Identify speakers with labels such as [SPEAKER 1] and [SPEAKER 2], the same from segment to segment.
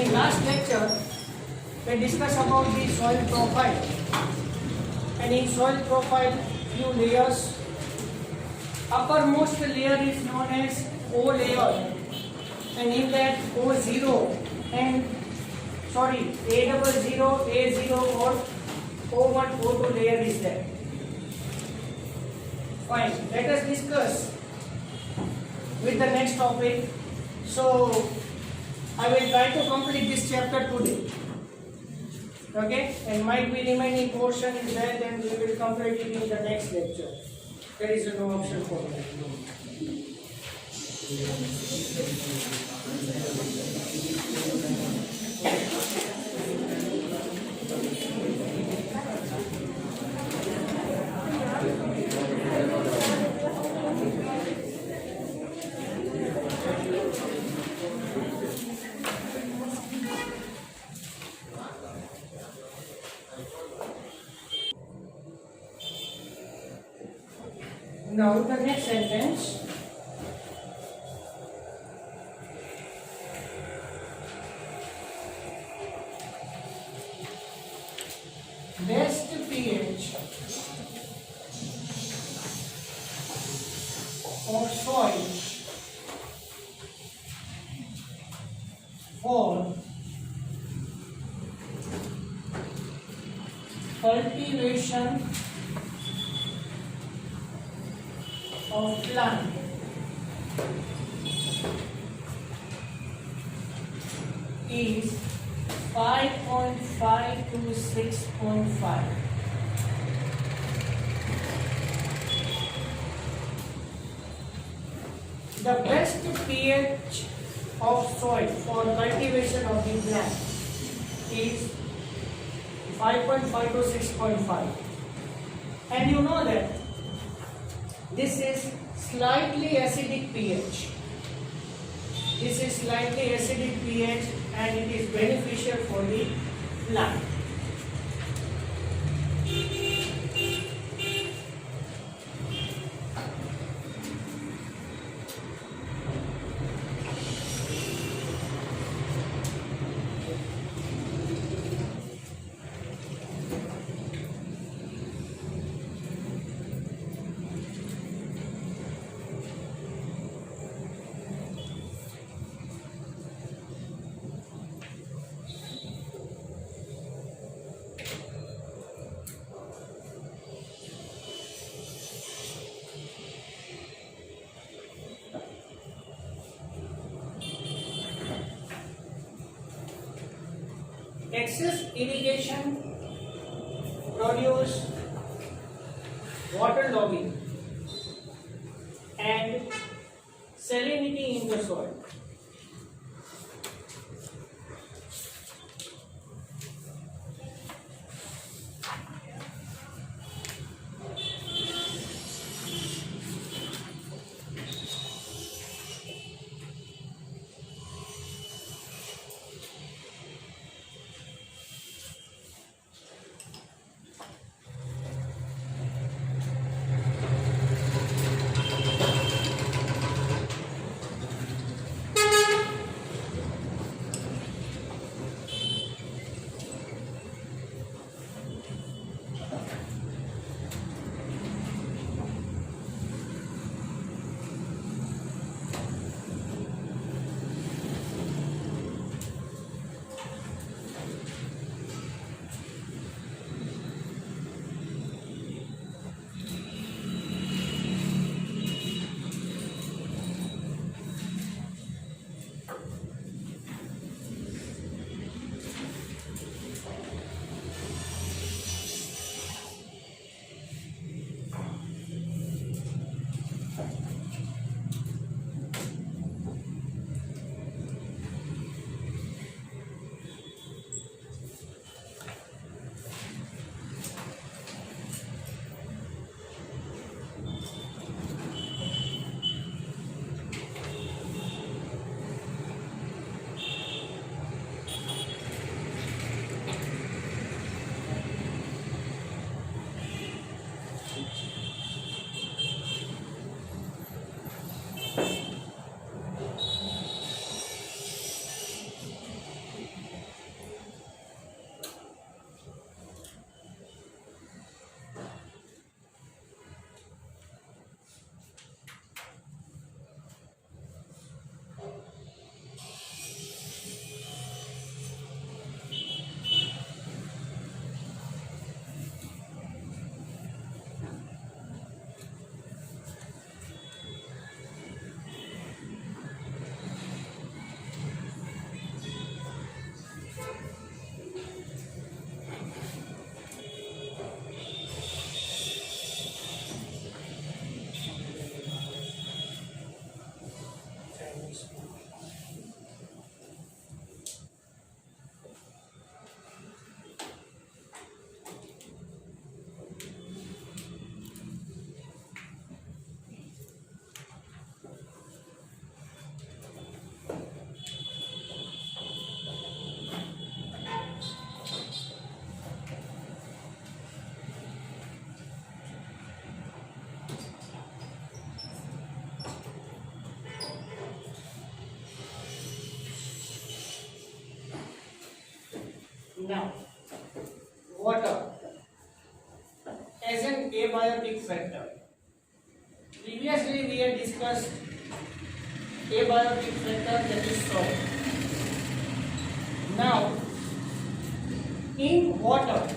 [SPEAKER 1] in last lecture we discussed about the soil profile, and in soil profile few layers. Uppermost layer is known as O layer, and in that O0 and A00, A0 or O1, O2 layer is there. Fine. Let us discuss with the next topic. So I will try to complete this chapter today. Okay, and might be remaining portion is there, then we will complete it in the next lecture. There is no option for that. Now the next sentence. Best pH of soil for cultivation of plant is 5.5 to 6.5. The best pH of soil for cultivation of the plant is 5.5 to 6.5. And you know that this is slightly acidic pH. This is slightly acidic pH and it is beneficial for the plant. Excess irrigation produce water logging and salinity in the soil. Now, water as an abiotic factor. Previously we had discussed abiotic factor, that is salt. Now, in water,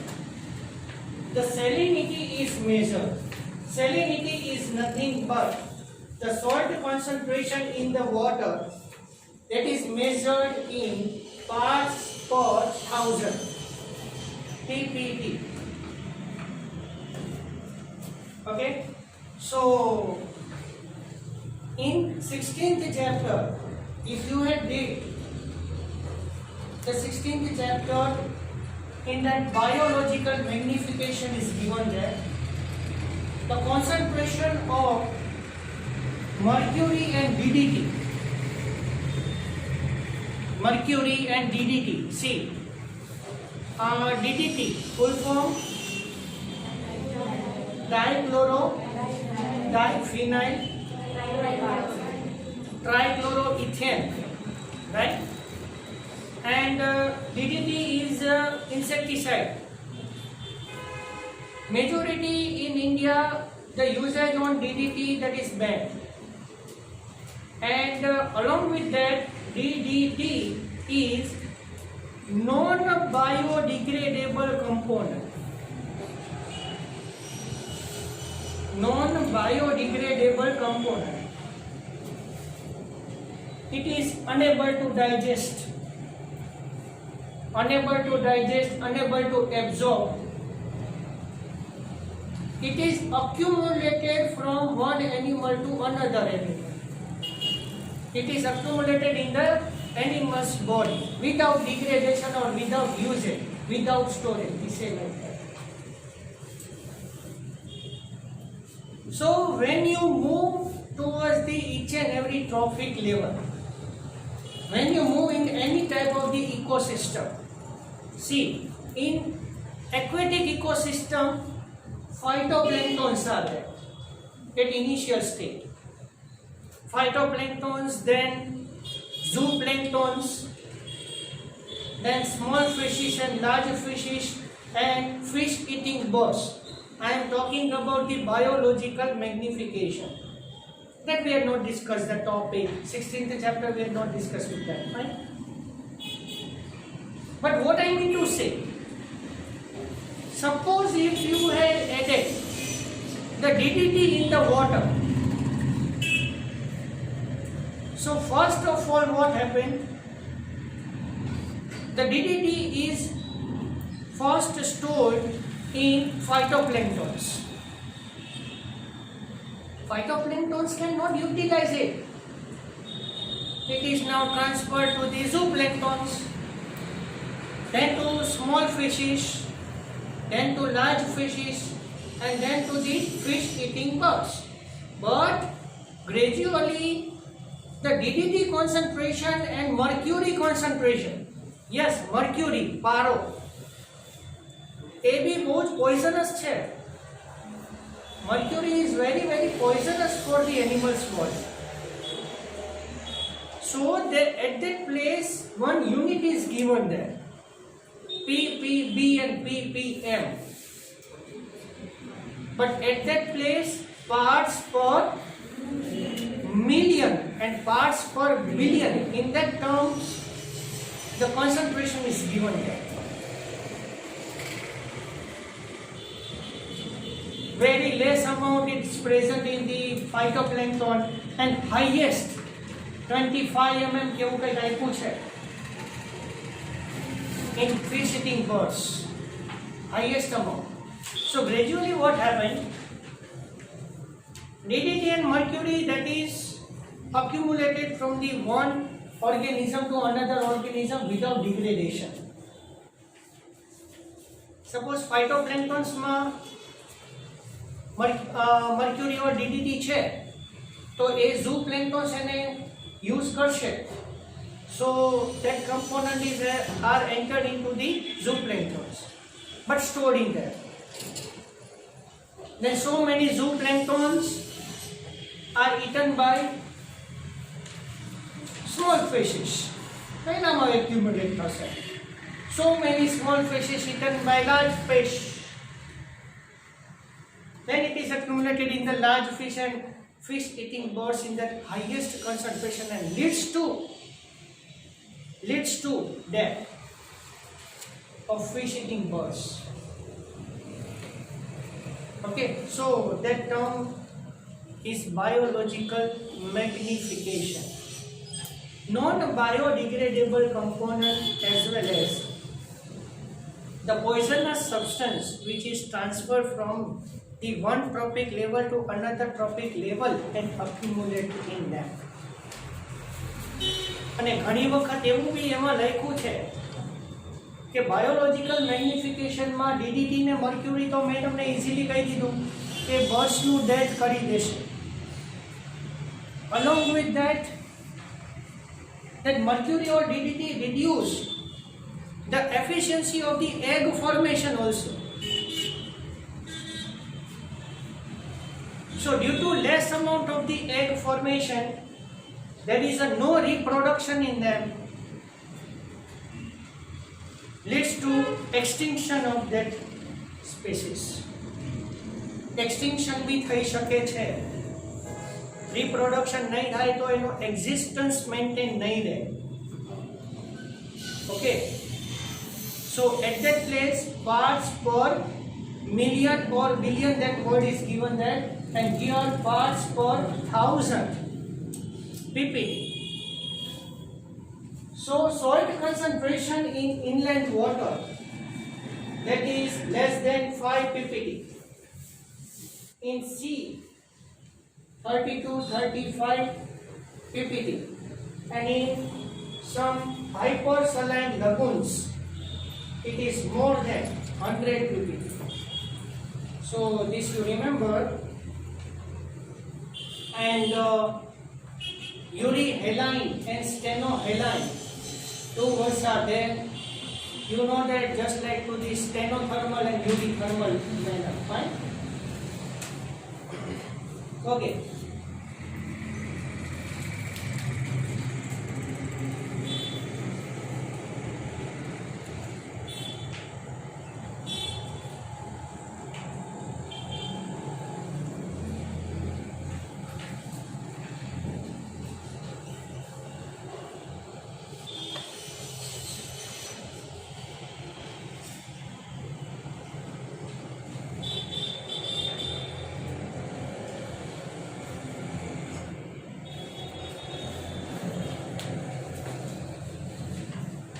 [SPEAKER 1] the salinity is measured. Salinity is nothing but the salt concentration in the water that is measured in parts per thousand, PPT. Okay, so in 16th chapter, if you had read the 16th chapter, in that biological magnification is given there. The concentration of mercury and DDT. Mercury and DDT. See, DDT full form dichloro, diphenyl, trichloroethane, right? And DDT is insecticide. Majority in India, the usage on DDT, that is banned. And along with that, DDT is non-biodegradable component. Non-biodegradable component. It is unable to digest, unable to absorb. It is accumulated from one animal to another animal. It is accumulated in the animal's body without degradation or without usage, without storage. We say like that. So when you move towards the each and every trophic level, when you move in any type of the ecosystem, see, in aquatic ecosystem, phytoplanktons are there at initial state. Phytoplanktons, then zooplanktons, then small fishes and large fishes, and fish eating birds. I am talking about the biological magnification. That we have not discussed the topic. 16th chapter we have not discussed with that. Fine. But what I mean to say, suppose if you had added the DDT in the water. So first of all, what happened? The DDT is first stored in phytoplanktons. Phytoplanktons cannot utilize it. It is now transferred to the zooplanktons, then to small fishes, then to large fishes, and then to the fish-eating birds. But gradually, the DDT concentration and mercury concentration, yes, mercury, पारो, એ બી બહુ જ poisonous છે. Mercury is very, very poisonous for the animal's body. So that at that place, one unit is given there, ppb and ppm. But at that place, parts per million and parts per billion, in that terms, the concentration is given there. Very less amount is present in the phytoplankton, and highest 25 mm કેવું કંઈક આપ્યું છે in fish eating birds, highest amount. So gradually what happened, DDT and mercury, that is accumulated from the one organism to another organism without degradation. Suppose phytoplanktons માં mercury or DDT છે, તો એ zooplanktons એને use કરશે. So that component is are entered into the zooplanktons, but stored in there. Then so many zooplanktons are eaten by small fishes. એનામાં accumulate થશે. so many small fishes eaten by large fish. Then it is accumulated in the large fish and fish eating birds in the highest concentration and leads to death of fish eating birds. Okay, so that term is biological magnification. Non-biodegradable component as well as the poisonous substance which is transferred from the one trophic level to another trophic level and accumulate in them. અને ઘણી વખત એવું બી એમાં લખ્યું છે કે biological મેગ્નિફિકેશનમાં DDT ને mercury તો મેં તમને ઇઝીલી કહી દીધું કે બર્ડ્સનું ડેથ કરી દેશે. Along with that mercury or DDT reduce the efficiency of the egg formation also. So due to less amount of the egg formation, there is a no reproduction in them, leads to extinction of that species. Extinction भी થઈ શકે છે. Reproduction नहीं થાય તો એનો existence maintain नहीं રહે. Okay. So at that place parts per million or billion, that word is given there, and here parts per 1000 ppb. So salt concentration in inland water, that is less than 5 ppb. In sea 30 to 35 ppb, and in some hypersaline lagoons it is more than 100 ppb. So this you remember. And urihaline and stenohaline, two words are there. You know that just like to the stenothermal and urithermal manner. Fine. Okay.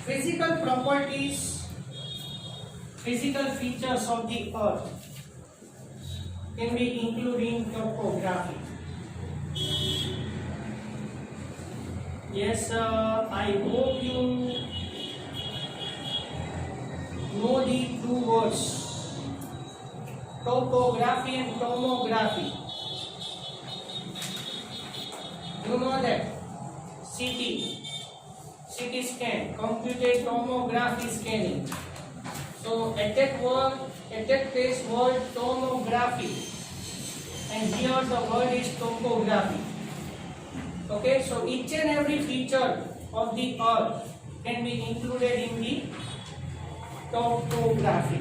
[SPEAKER 1] Physical properties, physical features of the earth can be included in topography. Yes, I hope you know the two words, topography and tomography. You know that CT scan, computed tomography scanning. So at that place word tomography, and here the word is topography. Okay, so each and every feature of the earth can be included in the topography.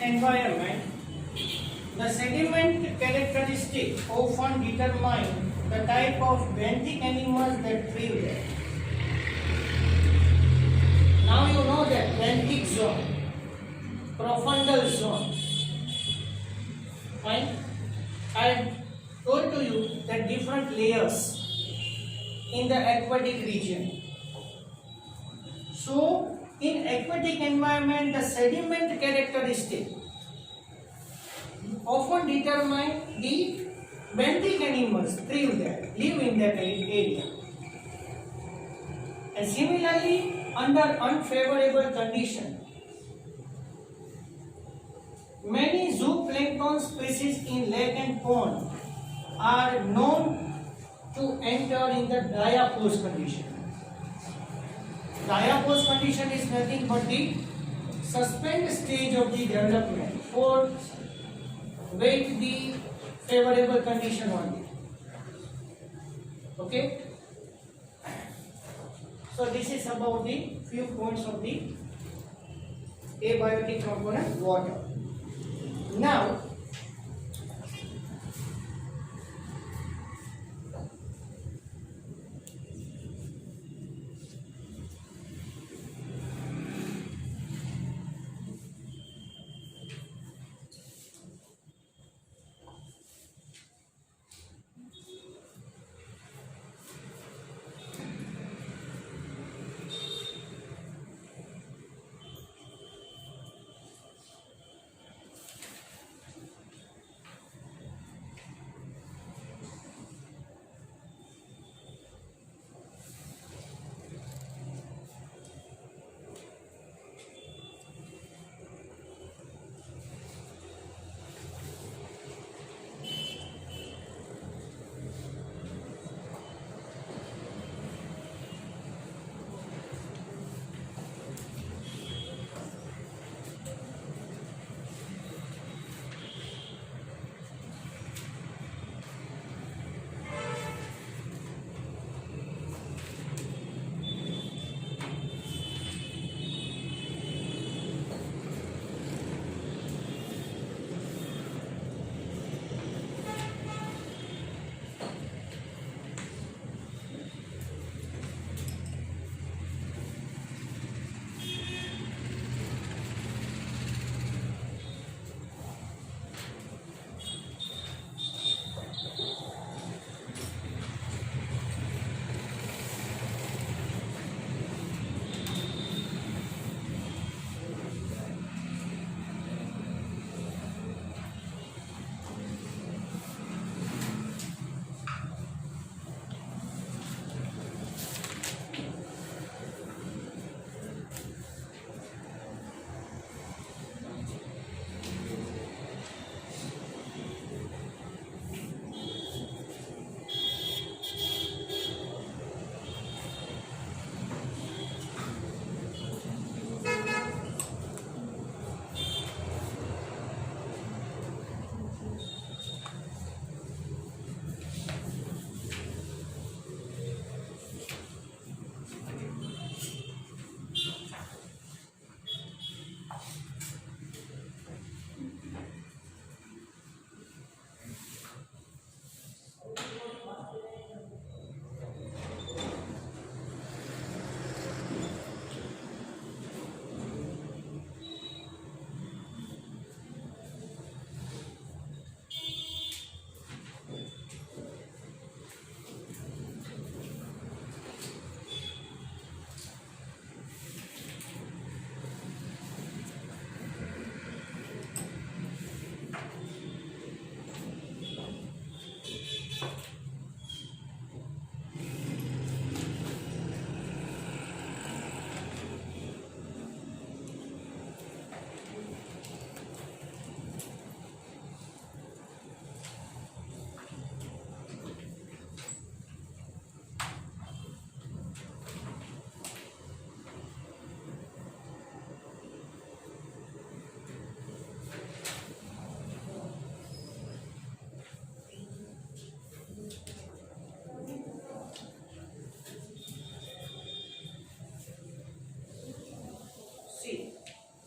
[SPEAKER 1] environment, the sediment characteristic often determine the type of benthic animals that thrive there. Now you know that benthic zone, profundal zone. Fine. I told to you that different layers in the aquatic region. So, in aquatic environment, the sediment characteristic often determine the benthic animals thrive there, live in that area. And similarly, under unfavorable condition, many zooplankton species in lake and pond are known to enter in the diapause condition. Diapause condition is nothing but the suspend stage of the development for wait the favorable condition only. Okay. So this is about the few points of the abiotic component water. Now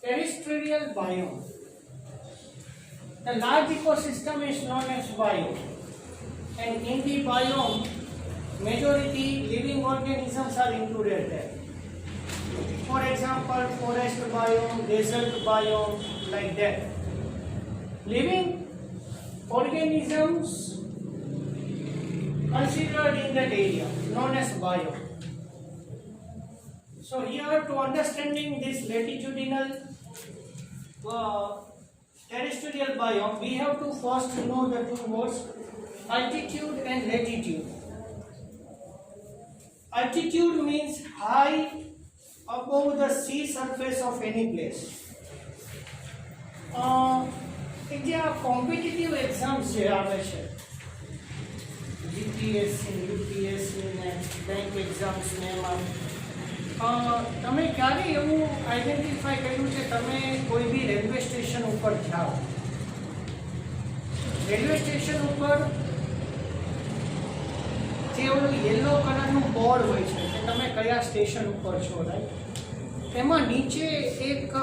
[SPEAKER 1] terrestrial biome. The large ecosystem is known as biome, and in the biome, majority living organisms are included there. For example, forest biome, desert biome, like that. Living organisms considered in that area, known as biome. So here, to understanding this latitudinal terrestrial biome, we have to first know the two words, altitude and latitude. Altitude means high above the sea surface of any place. જે આ competitive exams જે આવે છે GPSC UPSC ને bank exams ને એમાં તમે ક્યારે એવું આઈડેન્ટિફાઈ કર્યું છે તમે કોઈ બી રેલવે સ્ટેશન ઉપર જાઓ રેલવે સ્ટેશન ઉપર જે ઓલું યલો કલરનું બોર્ડ હોય છે કે તમે કયા સ્ટેશન ઉપર છો રાઈટ એમાં નીચે એક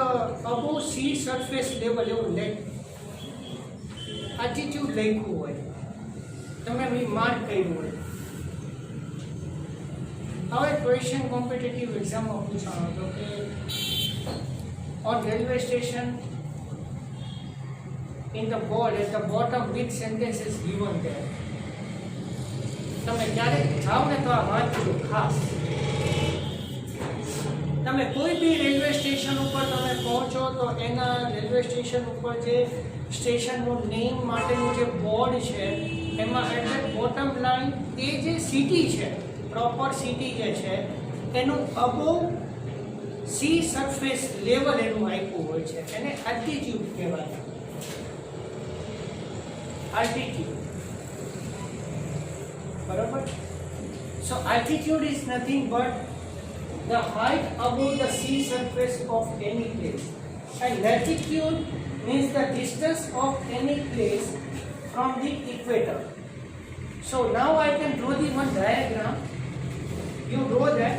[SPEAKER 1] અબો સી સરફેસ લેવલ એવું altitude લખ્યું હોય તમે માર્ક કર્યું હોય હવે ક્વેશ્ચન કોમ્પિટિટિવ એક્ઝામમાં પૂછવાનો હતો કે on railway station in the board at the bottom which sentence is given there તમે ક્યારેક જાઓ ને તો આ વાંચજો ખાસ તમે કોઈ બી રેલવે સ્ટેશન ઉપર તમે પહોંચો તો એના રેલવે સ્ટેશન ઉપર જે સ્ટેશનનું નેમ માટેનું જે બોર્ડ છે એમાં એટ ધ બોટમ લાઈન એ જે સિટી છે પ્રોપર સિટી જે છે એનું અબોવ સી સરફેસ લેવલ એનું આપ્યું હોય છે એને આલ્ટિટ્યુડ કહેવાય આલ્ટિટ્યુડ બરાબર સો altitude is nothing but the height above the sea surface of any place, and latitude means the distance of any place from the equator. So now I can draw the one diagram. You draw that.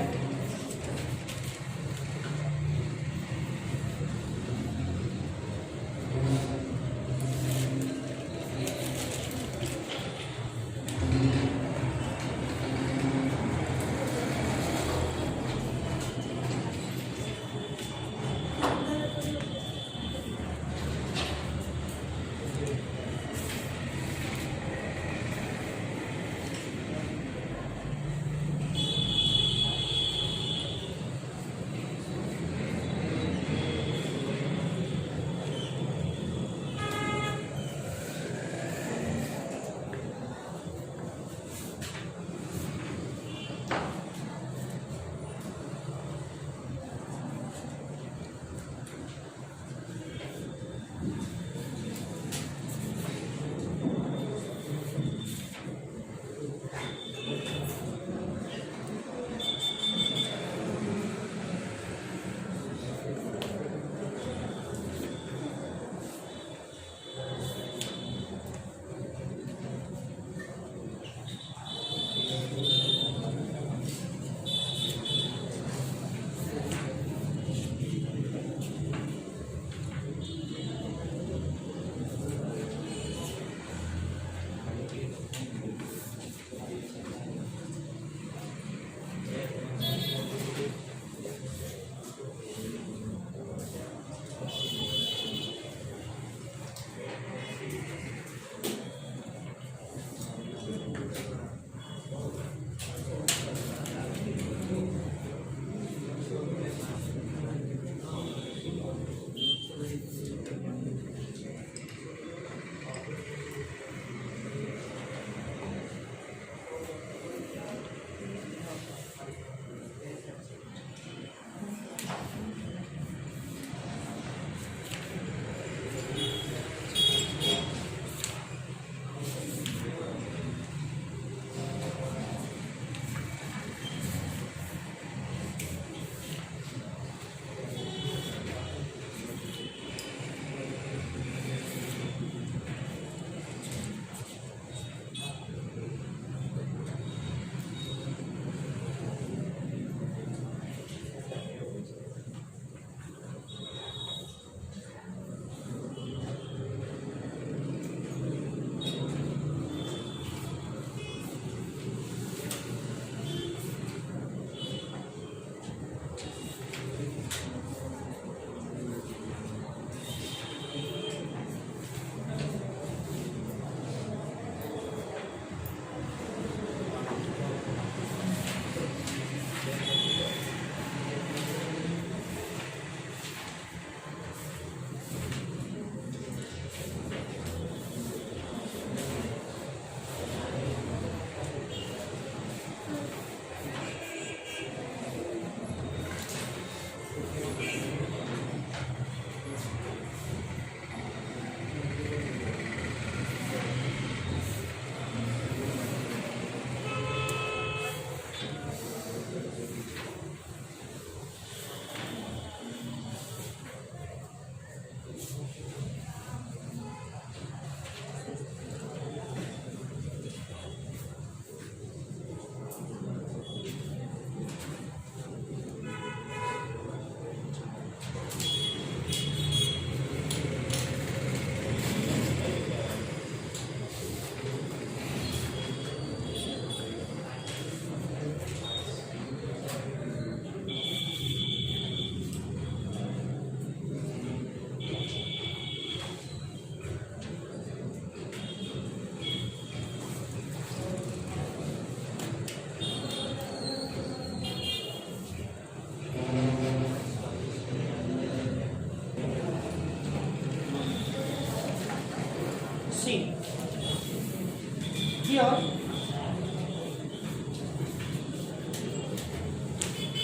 [SPEAKER 1] here,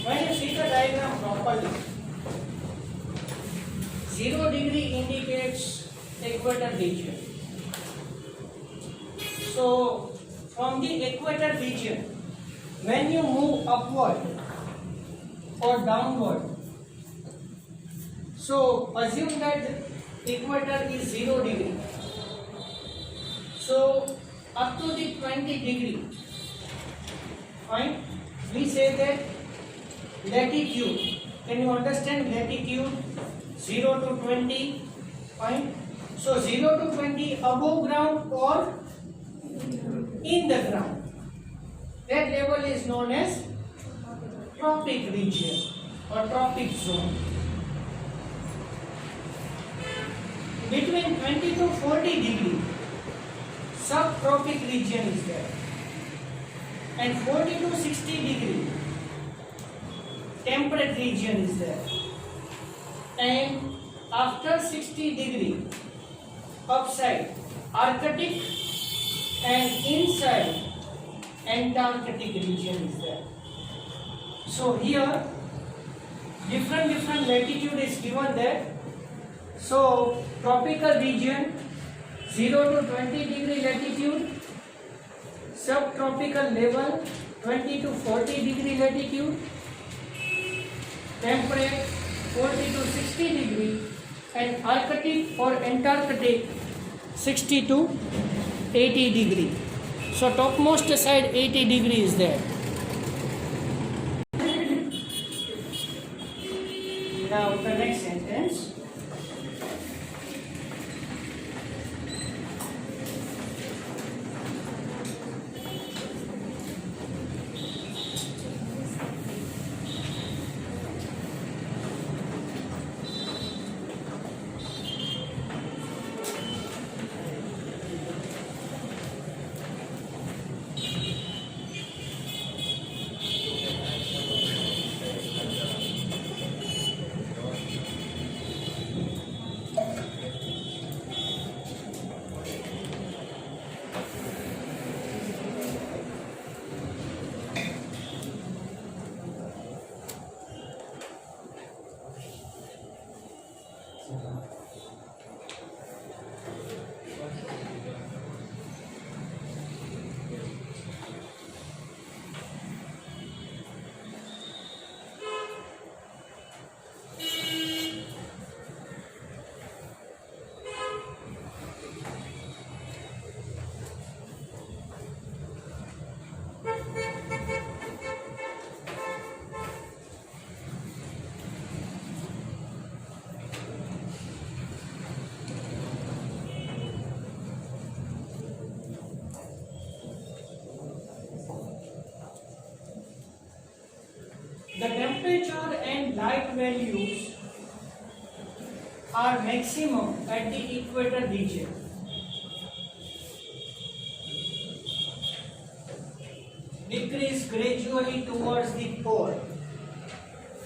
[SPEAKER 1] when you see the diagram properly, 0 degree indicates equator region. So from the equator region, when you move upward or downward, so assume that equator is 0 degree. So up to the 20 degree, fine, we say that latitude, can you understand latitude 0 to 20, fine. So 0 to 20 above ground or in the ground, that level is known as tropic region or tropic zone. Between 20 to 40 degree, subtropic region is there, and 40 to 60 degree, temperate region is there, and after 60 degree, upside Arctic and inside Antarctic region is there. So here different latitude is given there. So tropical region 0 to 20 degree latitude, subtropical level 20 to 40 degree latitude, temperate 40 to 60 degree, and Arctic or Antarctic 60 to 80 degree. So topmost side 80 degree is there. Now the next sentence. The temperature and light values are maximum at the equator region. Decrease gradually towards the pole.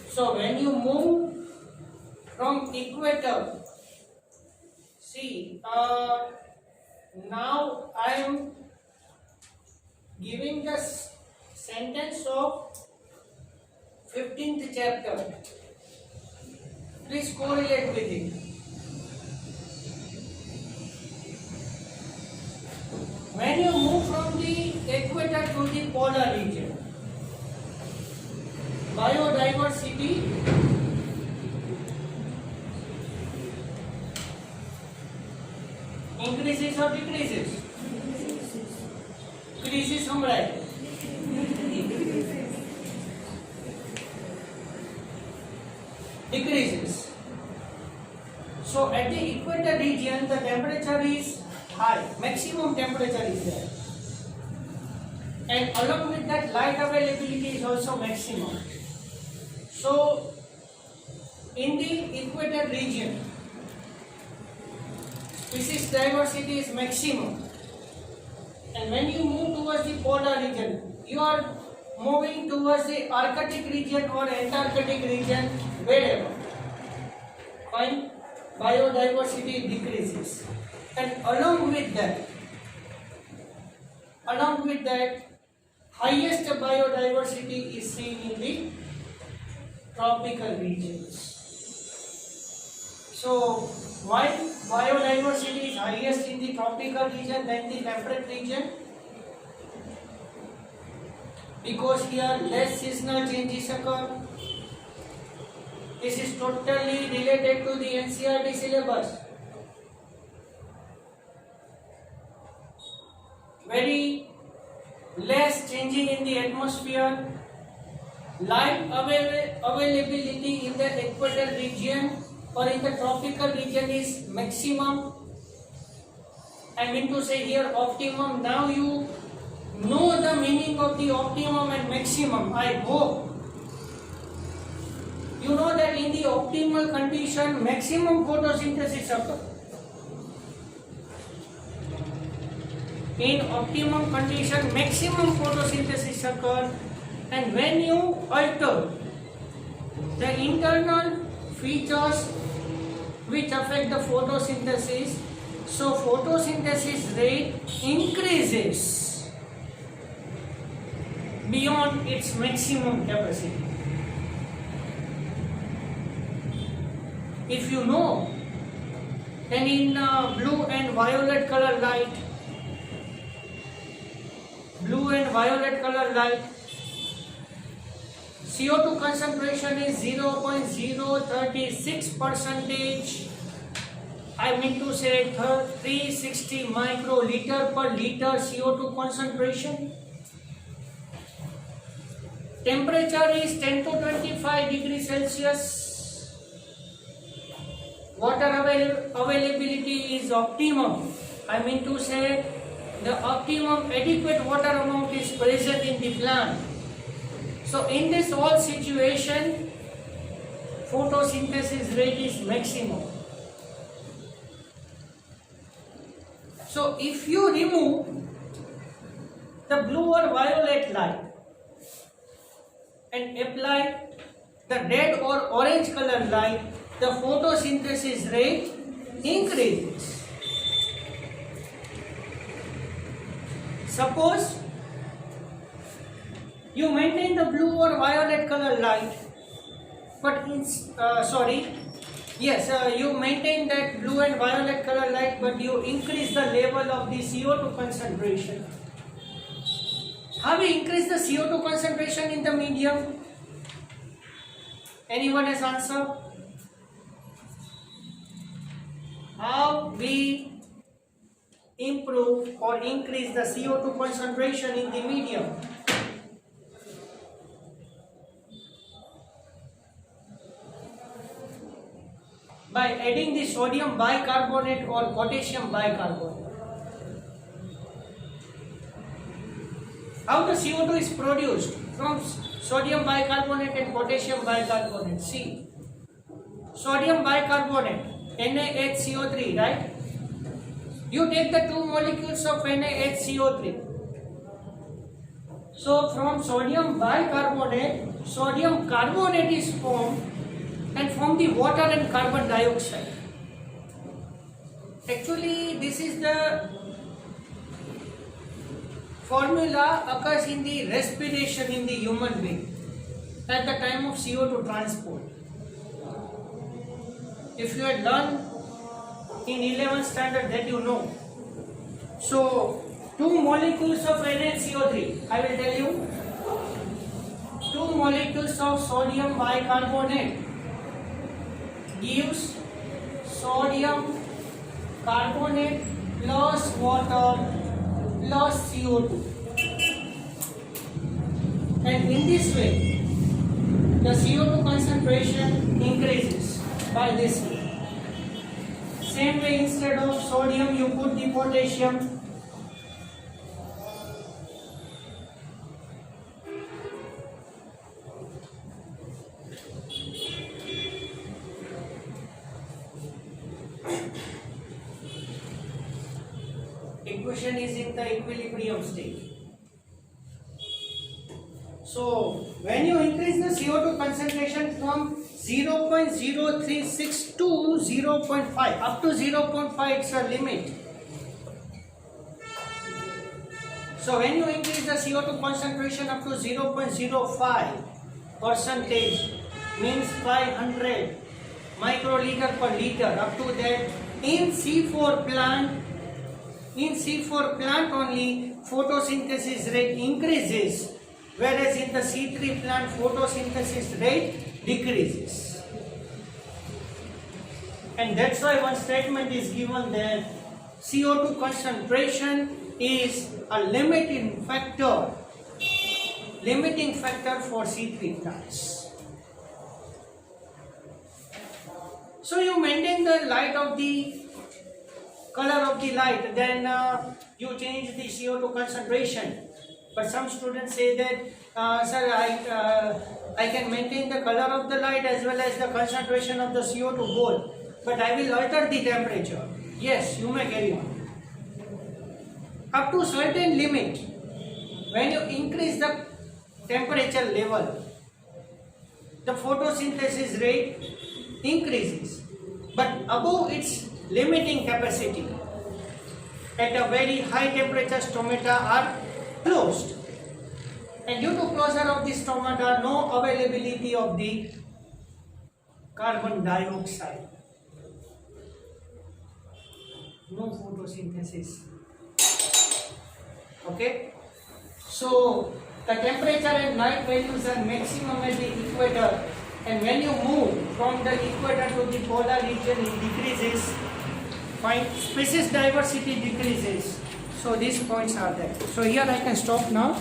[SPEAKER 1] So when you move from equator, see, now I am giving the sentence of 15th chapter. Please correlate with it. When you move from the equator to the polar region, biodiversity increases or decreases? Decreases संभळाय. Decreases. So at the equator region, the temperature is high, maximum temperature is there, and along with that, light availability is also maximum. So in the equator region, species diversity is maximum, and when you move towards the polar region, you are moving towards the Arctic region or Antarctic region, wherever. Fine, biodiversity decreases, and along with along with that, highest biodiversity is seen in the tropical regions. So, why biodiversity is highest in the tropical region than the temperate region? Because here less seasonal changes occur. This is totally related to the NCERT syllabus. Very less changing in the atmosphere. Light availability in the equatorial region or in the tropical region is maximum. I mean to say here optimum. Now you know the meaning of the optimum and maximum. I hope you know that in the optimal condition maximum photosynthesis occurs. In optimum condition maximum photosynthesis occurs, and when you alter the internal features which affect the photosynthesis, so photosynthesis rate increases beyond its maximum capacity. If you know, then in blue and violet color light, CO2 concentration is 0.036%. I mean to say 360 microliter per liter CO2 concentration. Temperature is 10 to 25 degrees Celsius. Water availability is optimum. I mean to say the optimum adequate water amount is present in the plant. So in this whole situation, photosynthesis rate is maximum. So if you remove the blue or violet light and apply the red or orange color light, the photosynthesis rate increases. Suppose you maintain the blue or violet color light, but you maintain that blue and violet color light, but you increase the level of the CO2 concentration. How we increase the CO2 concentration in the medium? Anyone has answer? How we improve or increase the CO2 concentration in the medium? By adding the sodium bicarbonate or potassium bicarbonate. How the CO2 is produced? From sodium bicarbonate and potassium bicarbonate. See, sodium bicarbonate, NaHCO3, right? You take the two molecules of NaHCO3. So from sodium bicarbonate, sodium carbonate is formed and from the water and carbon dioxide. Actually, this is the formula occurs in the respiration in the human being at the time of CO2 transport. If you had learned in 11th standard, that you know. So, two molecules of NaCO3, I will tell you. Two molecules of sodium bicarbonate gives sodium carbonate plus water plus CO2. And in this way, the CO2 concentration increases by this way. Same way, instead of sodium, you put the potassium. Equation is in the equilibrium state. So, when you increase the CO2 concentration from 0.036 to 0.5, up to 0.5 it's a limit. So when you increase the CO2 concentration up to 0.05%, means 500 microliter per liter, up to that, in C4 plant only photosynthesis rate increases, whereas in the C3 plant photosynthesis rate decreases. And that's why one statement is given that CO2 concentration is a limiting factor for C3 plants. So you maintain the light of the color of the light, then you change the CO2 concentration. But some students say that, sir, I can maintain the color of the light as well as the concentration of the CO2 both, but I will alter the temperature. Yes, you may carry on. Up to certain limit, when you increase the temperature level, the photosynthesis rate increases, but above its limiting capacity, at a very high temperature stomata are closed, and due to closure of the stomata, no availability of the carbon dioxide, no photosynthesis. Okay, so the temperature and light values are maximum at the equator, and when you move from the equator to the polar region, it decreases. Species diversity decreases. So these points are there. So here I can stop now.